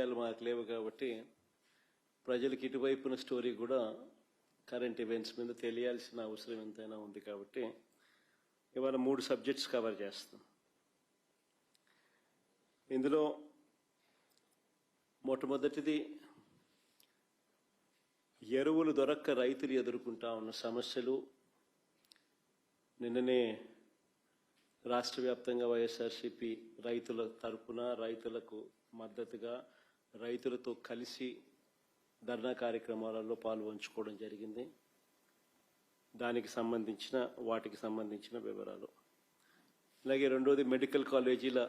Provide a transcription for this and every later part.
రాజకీయాలు మాకు లేవు కాబట్టి ప్రజలకు ఇటువైపున స్టోరీ కూడా కరెంట్ ఈవెంట్స్ మీద తెలియాల్సిన అవసరం ఎంతైనా ఉంది కాబట్టి ఇవాళ 3 సబ్జెక్ట్స్ కవర్ చేస్తాం. ఇందులో మొట్టమొదటిది ఎరువులు దొరక్క రైతులు ఎదుర్కొంటా ఉన్న సమస్యలు. నిన్ననే రాష్ట్ర వ్యాప్తంగా వైఎస్ఆర్సీపీ రైతుల తరపున రైతులకు మద్దతుగా రైతులతో కలిసి ధర్నా కార్యక్రమాలలో పాల్పంచుకోవడం జరిగింది. వాటికి సంబంధించిన వివరాలు. అలాగే రెండోది మెడికల్ కాలేజీల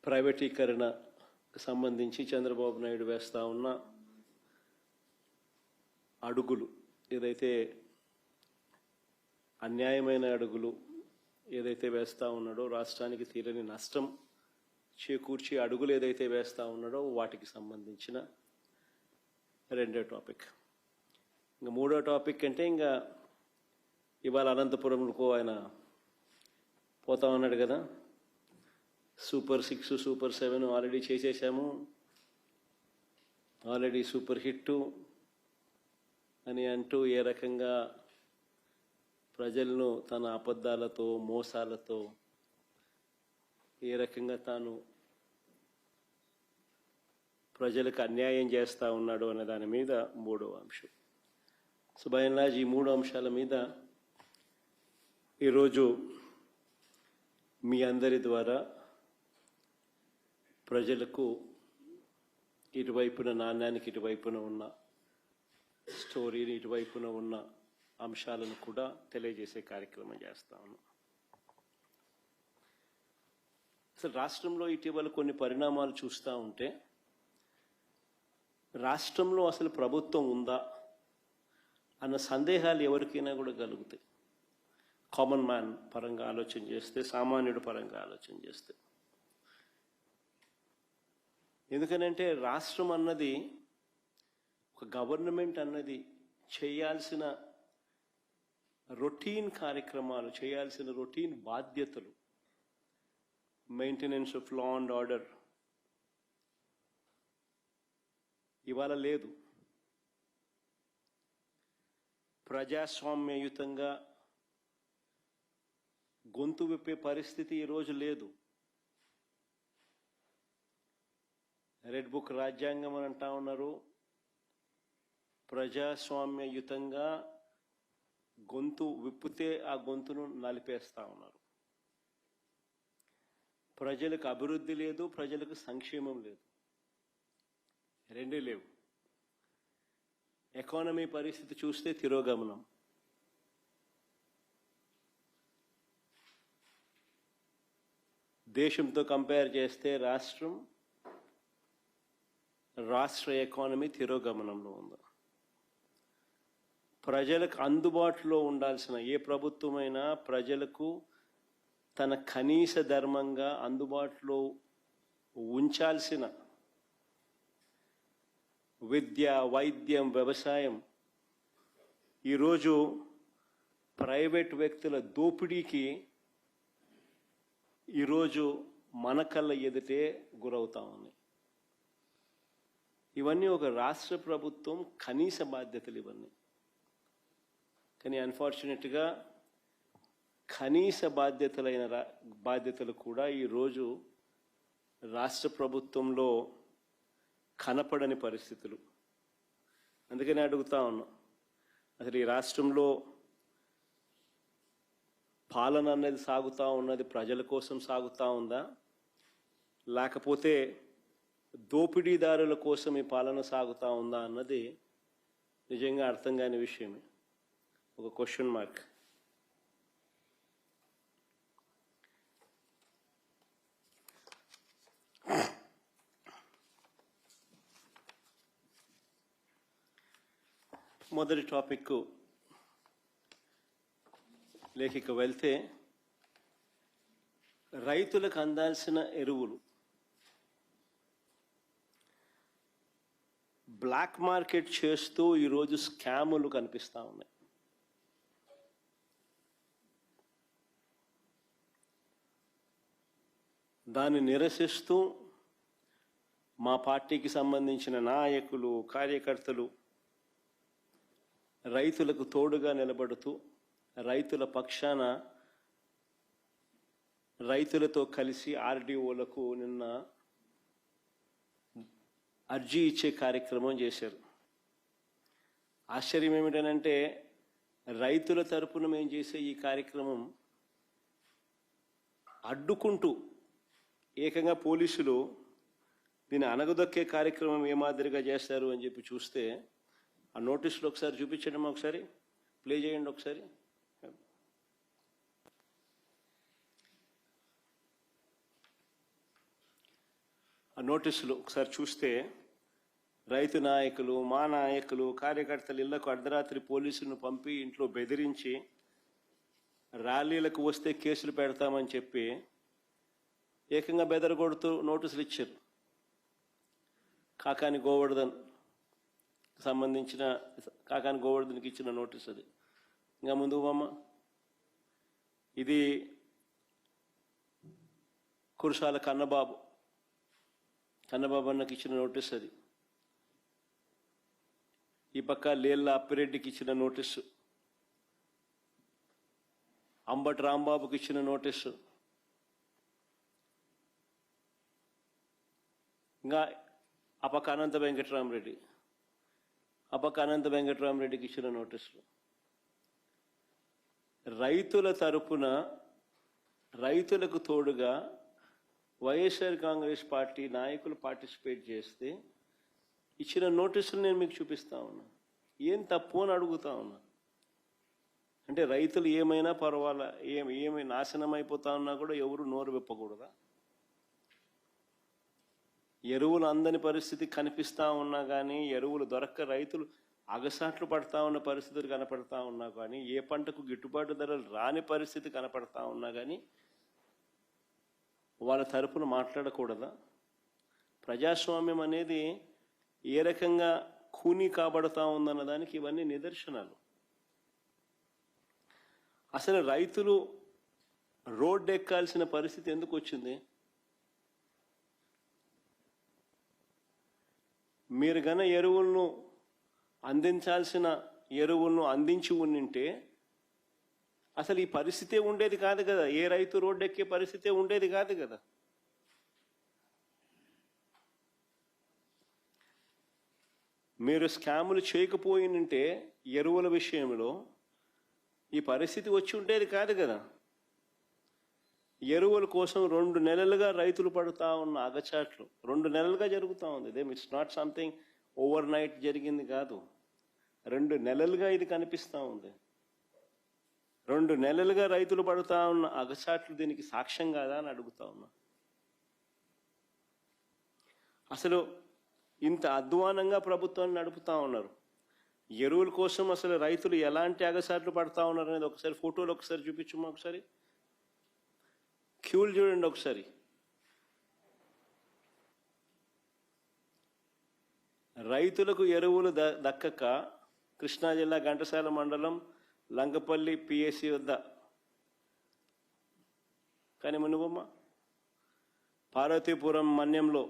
ప్రైవేటీకరణకు సంబంధించి చంద్రబాబు నాయుడు వేస్తా ఉన్న అడుగులు, ఏదైతే అన్యాయమైన అడుగులు ఏదైతే వేస్తా ఉన్నాడో, రాష్ట్రానికి తీరని నష్టం చేకూర్చి అడుగులు ఏదైతే వేస్తా ఉన్నాడో వాటికి సంబంధించిన రెండో టాపిక్. ఇంకా మూడో టాపిక్ అంటే ఇంకా ఇవాళ అనంతపురంకు ఆయన పోతా ఉన్నాడు కదా. సూపర్ 6 సూపర్ 7 ఆల్రెడీ చేసేసాము, ఆల్రెడీ సూపర్ హిట్ అని అంటూ ఏ రకంగా ప్రజలను తన అబద్ధాలతో మోసాలతో ఏ రకంగా తాను ప్రజలకు అన్యాయం చేస్తూ ఉన్నాడు అనే దాని మీద మూడవ అంశం. సో బై అండ్ లార్జ్ ఈ 3 అంశాల మీద ఈరోజు మీ అందరి ద్వారా ప్రజలకు ఇటువైపున నాణ్యానికి ఇటువైపున ఉన్న స్టోరీని, ఇటువైపున ఉన్న అంశాలను కూడా తెలియజేసే కార్యక్రమం చేస్తా ఉన్నాం. అసలు రాష్ట్రంలో ఇటీవల కొన్ని పరిణామాలు చూస్తూ ఉంటే రాష్ట్రంలో అసలు ప్రభుత్వం ఉందా అన్న సందేహాలు ఎవరికైనా కూడా కలుగుతాయి. కామన్ మ్యాన్ పరంగా ఆలోచన చేస్తే, సామాన్యుడి పరంగా ఆలోచన చేస్తే. ఎందుకనంటే రాష్ట్రం అన్నది, ఒక గవర్నమెంట్ అన్నది చేయాల్సిన రొటీన్ కార్యక్రమాలు, చేయాల్సిన రొటీన్ బాధ్యతలు, maintenance of law and order ఇవాళ లేదు. ప్రజాస్వామ్యయుతంగా గొంతు విప్పే పరిస్థితి ఈరోజు లేదు. రెడ్ బుక్ రాజ్యాంగం అని అంటా ఉన్నారు. ప్రజాస్వామ్యయుతంగా గొంతు విప్పితే ఆ గొంతును నలిపేస్తా ఉన్నారు. ప్రజలకు అభివృద్ధి లేదు, ప్రజలకు సంక్షేమం లేదు, రెండే లేవు. ఎకానమీ పరిస్థితి చూస్తే తిరోగమనం. దేశంతో కంపేర్ చేస్తే రాష్ట్ర ఎకానమీ తిరోగమనంలో ఉంది. ప్రజలకు అందుబాటులో ఉండాల్సిన ఏ ప్రభుత్వమైనా ప్రజలకు తన కనీస ధర్మంగా అందుబాటులో ఉంచాల్సిన విద్య, వైద్యం, వ్యవసాయం ఈరోజు ప్రైవేట్ వ్యక్తుల దోపిడీకి ఈరోజు మన కళ్ళ ఎదుటే గురవుతా ఉన్నాయి. ఇవన్నీ ఒక రాష్ట్ర ప్రభుత్వం కనీస బాధ్యతలు ఇవన్నీ. కానీ అన్ఫార్చునేట్గా కనీస బాధ్యతలు కూడా ఈరోజు రాష్ట్ర ప్రభుత్వంలో కనపడని పరిస్థితులు. అందుకని అడుగుతా ఉన్నాం, అసలు ఈ రాష్ట్రంలో పాలన అనేది సాగుతూ ఉన్నది ప్రజల కోసం సాగుతూ ఉందా, లేకపోతే దోపిడీదారుల కోసం ఈ పాలన సాగుతూ ఉందా అన్నది నిజంగా అర్థం కాని విషయమే. ఒక క్వశ్చన్ మార్క్. మొదటి టాపిక్ లేఖకు వెళ్తే, రైతులకు అందాల్సిన ఎరువులు బ్లాక్ మార్కెట్ చేస్తూ ఈరోజు స్కాములు కనిపిస్తూ ఉన్నాయి. దాన్ని నిరసిస్తూ మా పార్టీకి సంబంధించిన నాయకులు, కార్యకర్తలు రైతులకు తోడుగా నిలబడుతూ రైతుల పక్షాన రైతులతో కలిసి ఆర్డీఓలకు నిన్న అర్జీ ఇచ్చే కార్యక్రమం చేశారు. ఆశ్చర్యం ఏమిటనంటే రైతుల తరపున మేము చేసే ఈ కార్యక్రమం అడ్డుకుంటూ ఏకంగా పోలీసులు దీన్ని అనగదొక్కే కార్యక్రమం ఏ మాదిరిగా చేస్తారు అని చెప్పి చూస్తే ఆ నోటీసులు ఒకసారి చూపించండి, ఒకసారి ప్లే చేయండి ఒకసారి. ఆ నోటీసులు ఒకసారి చూస్తే రైతు నాయకులు, మా నాయకులు, కార్యకర్తలు ఇళ్లకు అర్ధరాత్రి పోలీసులను పంపి ఇంట్లో బెదిరించి ర్యాలీలకు వస్తే కేసులు పెడతామని చెప్పి ఏకంగా బెదరగొడుతూ నోటీసులు ఇచ్చారు. కాకాని గోవర్ధన్ సంబంధించిన కాకాని గోవర్ధన్కి ఇచ్చిన నోటీస్ అది. ఇంకా ముందుకు అమ్మ, ఇది కురసాల కన్నబాబు అన్నకి ఇచ్చిన నోటీస్ అది. ఈ పక్క లేళ్ళ అప్పిరెడ్డికి ఇచ్చిన నోటీసు, అంబటి రాంబాబుకి ఇచ్చిన నోటీసు, ఇంకా ఆ పక్క అనంత వెంకటరామరెడ్డికి ఇచ్చిన నోటీసులు. రైతుల తరపున రైతులకు తోడుగా వైఎస్ఆర్ కాంగ్రెస్ పార్టీ నాయకులు పార్టిసిపేట్ చేస్తే ఇచ్చిన నోటీసులు నేను మీకు చూపిస్తా ఉన్నా. ఏం తప్పు అని అడుగుతా ఉన్నా. అంటే రైతులు ఏమైనా పర్వాలా, ఏమి నాశనం అయిపోతా ఉన్నా కూడా ఎవరు నోరు విప్పకూడదా? ఎరువులు అందని పరిస్థితి కనిపిస్తూ ఉన్నా కానీ, ఎరువులు దొరక్క రైతులు అగసాట్లు పడతా ఉన్న పరిస్థితులు కనపడతా ఉన్నా కానీ, ఏ పంటకు గిట్టుబాటు ధరలు రాని పరిస్థితి కనపడతా ఉన్నా కానీ వాళ్ళ తరపున మాట్లాడకూడదా? ప్రజాస్వామ్యం అనేది ఏ రకంగా ఖూనీ కాబడతా ఉందన్న దానికి ఇవన్నీ నిదర్శనాలు. అసలు రైతులు రోడ్డు ఎక్కాల్సిన పరిస్థితి ఎందుకు వచ్చింది? మీరు గన ఎరువులను అందించాల్సిన ఎరువులను అందించి ఉండింటే అసలు ఈ పరిస్థితే ఉండేది కాదు కదా. ఏ రైతు రోడ్డు ఎక్కే పరిస్థితే ఉండేది కాదు కదా. మీరు స్కాములు చేయకపోయినంటే ఎరువుల విషయంలో ఈ పరిస్థితి వచ్చి ఉండేది కాదు కదా. ఎరువుల కోసం 2 నెలలుగా రైతులు పడుతూ ఉన్న అగచాట్లు 2 నెలలుగా జరుగుతూ ఉంది. It's not something over night జరిగింది కాదు. 2 నెలలుగా ఇది కనిపిస్తూ ఉంది. 2 నెలలుగా రైతులు పడుతూ ఉన్న అగచాట్లు దీనికి సాక్ష్యం కాదా అని అడుగుతా ఉన్నా. అసలు ఇంత అధ్వానంగా ప్రభుత్వాన్ని నడుపుతా ఉన్నారు. ఎరువుల కోసం అసలు రైతులు ఎలాంటి అగచాట్లు పడతా ఉన్నారు అనేది ఒకసారి ఫోటోలు ఒకసారి చూపించమ్మా. ఒకసారి క్యూలు చూడండి ఒకసారి. రైతులకు ఎరువులు దక్కక కృష్ణా జిల్లా ఘంటసాల మండలం లంకపల్లి పిఎస్సి వద్ద కానీ మునుబొమ్మ పార్వతీపురం మన్యంలో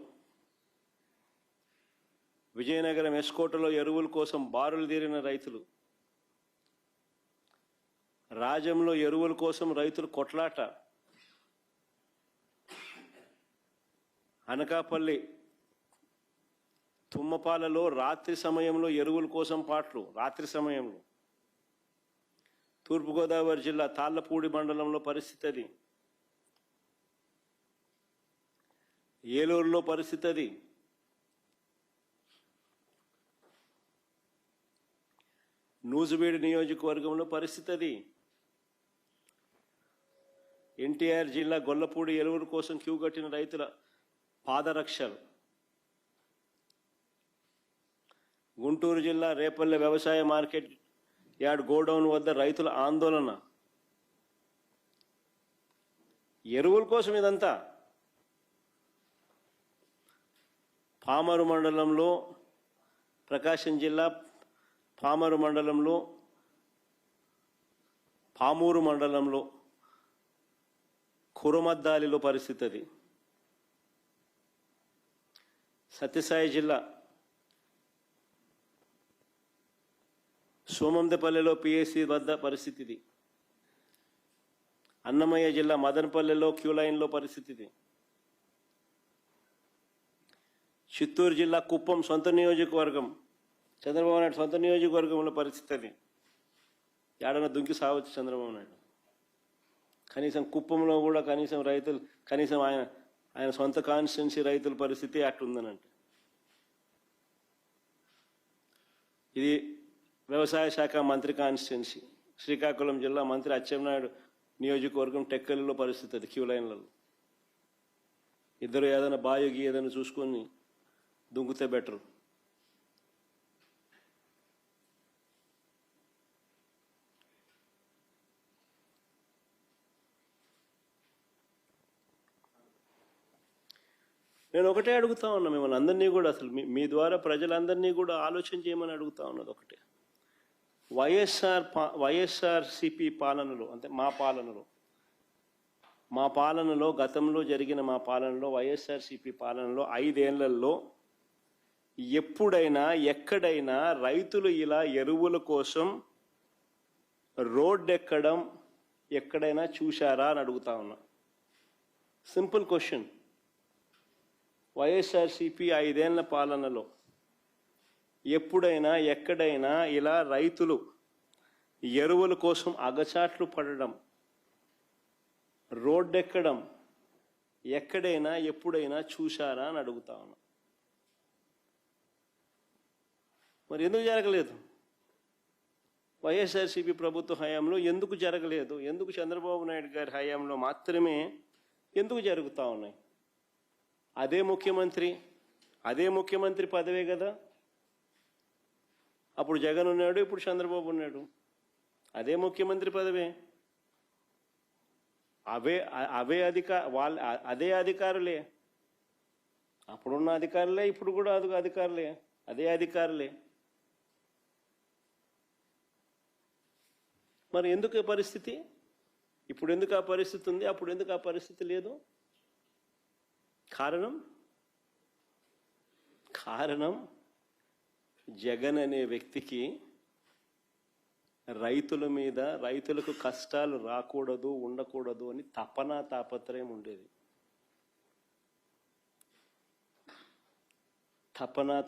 విజయనగరం ఎస్కోటలో ఎరువుల కోసం బారులు తీరిన రైతులు, రాజంలో ఎరువుల కోసం రైతులు కొట్లాట, అనకాపల్లి తుమ్మపాలలో రాత్రి సమయంలో ఎరువుల కోసం పాటలు, రాత్రి సమయంలో తూర్పుగోదావరి జిల్లా తాళ్లపూడి మండలంలో పరిస్థితి అది, ఏలూరులో పరిస్థితి అది, నూజివీడు నియోజకవర్గంలో పరిస్థితి అది, ఎన్టీఆర్ జిల్లా గొల్లపూడి ఎరువుల కోసం క్యూ కట్టిన రైతుల పాదరక్షలు, గుంటూరు జిల్లా రేపల్లె వ్యవసాయ మార్కెట్ యార్డ్ గోడౌన్ వద్ద రైతుల ఆందోళన. ఎరువుల కోసం ఇదంతా. పామరు మండలంలో, ప్రకాశం జిల్లా పామరు మండలంలో, పామూరు మండలంలో కురమద్దాలిలో పరిస్థితి అది. సత్యసాయి జిల్లా సోమందపల్లిలో పిఎస్సి వద్ద పరిస్థితి ఇది. అన్నమయ్య జిల్లా మదనపల్లెలో క్యూ లైన్లో పరిస్థితి ఇది. చిత్తూరు జిల్లా కుప్పం సొంత నియోజకవర్గం, చంద్రబాబు నాయుడు సొంత నియోజకవర్గంలో పరిస్థితి అది. ఏడన్నా దుంకి సావచ్చు చంద్రబాబు నాయుడు. కనీసం కుప్పంలో కూడా కనీసం రైతులు, కనీసం ఆయన సొంత కాన్స్టిట్యున్సీ రైతుల పరిస్థితి అట్లుందనంటే. ఇది వ్యవసాయ శాఖ మంత్రి కాన్స్టిట్యున్సీ. శ్రీకాకుళం జిల్లా మంత్రి అచ్చెన్నాయుడు నియోజకవర్గం టెక్కలిలో పరిస్థితి అది, క్యూ లైన్లలో. ఇద్దరు ఏదైనా బాయోగి ఏదైనా చూసుకొని దుంకుతే బెటర్. నేను ఒకటే అడుగుతా ఉన్నా మిమ్మల్ని అందరినీ కూడా, అసలు మీ ద్వారా ప్రజలందరినీ కూడా ఆలోచన చేయమని అడుగుతా ఉన్నది ఒకటే. వైఎస్ఆర్సిపి పాలనలో, అంటే మా పాలనలో గతంలో జరిగిన మా పాలనలో వైఎస్ఆర్సిపి పాలనలో 5 ఏళ్లలో ఎప్పుడైనా ఎక్కడైనా రైతులు ఇలా ఎరువుల కోసం రోడ్డు ఎక్కడం ఎక్కడైనా చూశారా అని అడుగుతా ఉన్నా. Simple question. వైఎస్ఆర్సిపి 5 ఏళ్ల పాలనలో ఎప్పుడైనా ఎక్కడైనా ఇలా రైతులు ఎరువుల కోసం అగచాట్లు పడడం, రోడ్డెక్కడం ఎక్కడైనా ఎప్పుడైనా చూశారా అని అడుగుతా ఉన్నా. మరి ఎందుకు జరగలేదు? వైఎస్ఆర్సిపి ప్రభుత్వ హయాంలో ఎందుకు జరగలేదు? ఎందుకు చంద్రబాబు నాయుడు గారి హయాంలో మాత్రమే ఎందుకు జరుగుతూ ఉన్నాయి? అదే ముఖ్యమంత్రి పదవే కదా. అప్పుడు జగన్ ఉన్నాడు, ఇప్పుడు చంద్రబాబు ఉన్నాడు. అదే ముఖ్యమంత్రి పదవే, అదే అధికారులే. అప్పుడున్న అధికారులే, ఇప్పుడు కూడా అధికారులే, అదే అధికారులే. మరి ఎందుకు ఈ పరిస్థితి? ఇప్పుడు ఎందుకు ఆ పరిస్థితి ఉంది, అప్పుడు ఎందుకు ఆ పరిస్థితి లేదు? కారణం జగన్ అనే వ్యక్తికి రైతుల మీద, రైతులకు కష్టాలు రాకూడదు, ఉండకూడదు అని తాపత్రయం ఉండేది.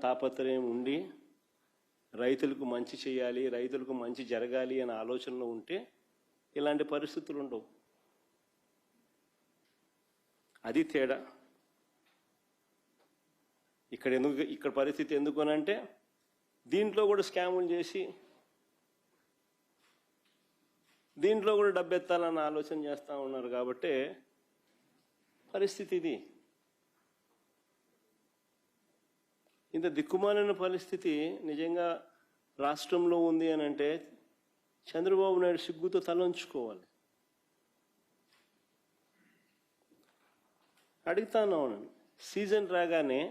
తాపత్రయం ఉండి రైతులకు మంచి చేయాలి, రైతులకు మంచి జరగాలి అనే ఆలోచనలో ఉంటే ఇలాంటి పరిస్థితులు ఉండవు. అది తేడా. ఇక్కడ పరిస్థితి ఎందుకు అనంటే, దీంట్లో కూడా స్కాములు చేసి దీంట్లో కూడా డబ్బెత్తాలన్న ఆలోచన చేస్తూ ఉన్నారు కాబట్టి పరిస్థితి ఇది. ఇంత దిక్కుమాలిన పరిస్థితి నిజంగా రాష్ట్రంలో ఉంది అని అంటే చంద్రబాబు నాయుడు సిగ్గుతో తలంచుకోవాలి. అడుగుతాను, సీజన్ రాగానే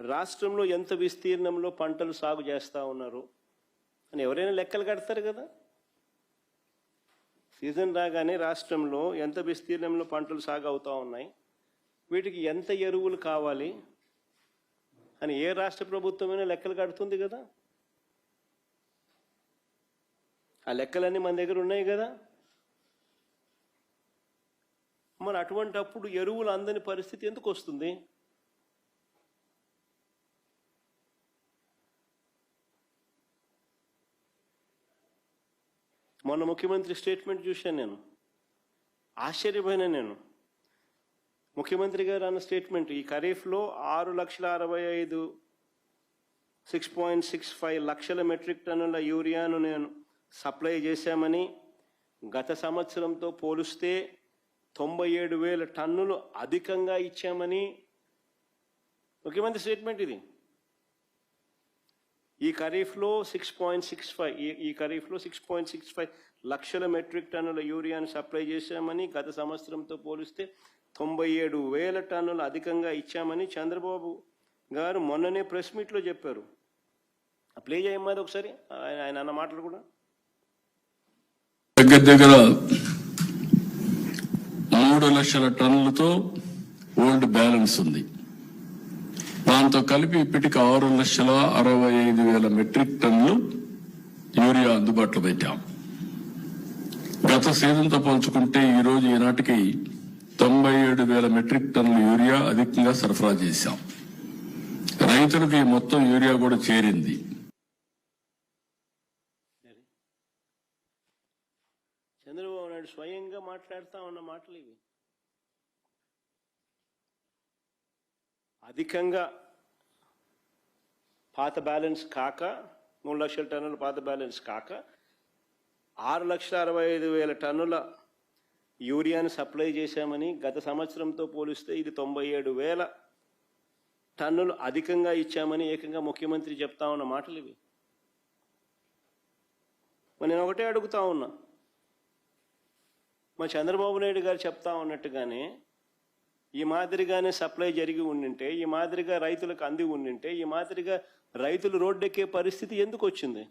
రాష్ట్రంలో ఎంత విస్తీర్ణంలో పంటలు సాగు చేస్తూ ఉన్నారు అని ఎవరైనా లెక్కలు కడతారు కదా. సీజన్ రాగానే రాష్ట్రంలో ఎంత విస్తీర్ణంలో పంటలు సాగు అవుతూ ఉన్నాయి, వీటికి ఎంత ఎరువులు కావాలి అని ఏ రాష్ట్ర ప్రభుత్వమైనా లెక్కలు కడుతుంది కదా. ఆ లెక్కలన్నీ మన దగ్గర ఉన్నాయి కదా. మరి అటువంటి అప్పుడు ఎరువులు అందని పరిస్థితి ఎందుకు వస్తుంది? మొన్న ముఖ్యమంత్రి స్టేట్మెంట్ చూశాను, నేను ఆశ్చర్యపోయినా. నేను ముఖ్యమంత్రి గారు అన్న స్టేట్మెంట్, ఈ ఖరీఫ్లో 6,65 లక్షల మెట్రిక్ టన్నుల యూరియాను నేను సప్లై చేశామని, గత సంవత్సరంతో పోలిస్తే 97,000 టన్నులు అధికంగా ఇచ్చామని ముఖ్యమంత్రి స్టేట్మెంట్ ఇది. ఈ ఖరీఫ్లో 6.65 లక్షల మెట్రిక్ టన్నుల యూరియాను సప్లై చేశామని, గత సంవత్సరంతో పోలిస్తే 97,000 టన్నులు అధికంగా ఇచ్చామని చంద్రబాబు గారు మొన్ననే ప్రెస్ మీట్లో చెప్పారు. ప్లే చేయమ్మది ఒకసారి ఆయన అన్న మాటలు కూడా. దగ్గర 3 లక్షల టన్నులతో ఓల్డ్ బ్యాలెన్స్ ఉంది. దాని దాంతో కలిపి ఇప్పటికి 6,65,000 మెట్రిక్ టన్నులు యూరియా అందుబాటులో పెట్టాం. గత సీజన్తో పోల్చుకుంటే ఈ రోజు ఈనాటికి 97,000 మెట్రిక్ టన్నుల యూరియా అధికంగా సరఫరా చేశాం. రైతులకు ఈ మొత్తం యూరియా కూడా చేరింది. చంద్రబాబు నాయుడు స్వయంగా మాట్లాడుతూ ఉన్న మాటలు ఇవి. అధికంగా పాత బ్యాలెన్స్ కాక 3 లక్షల టన్నుల పాత బ్యాలెన్స్ కాక 6,65,000 టన్నుల యూరియాను సప్లై చేశామని, గత సంవత్సరంతో పోలిస్తే ఇది 97,000 టన్నులు అధికంగా ఇచ్చామని ఏకంగా ముఖ్యమంత్రి చెప్తా ఉన్న మాటలు ఇవి. నేను ఒకటే అడుగుతా ఉన్నా, మా చంద్రబాబు నాయుడు గారు చెప్తా ఉన్నట్టుగానే ఈ మాదిరిగానే సప్లై జరిగి ఉండింటే, ఈ మాదిరిగా రైతులకు అంది ఉండింటే, ఈ మాదిరిగా రైతులు రోడ్డెక్కే పరిస్థితి ఎందుకు వచ్చింది?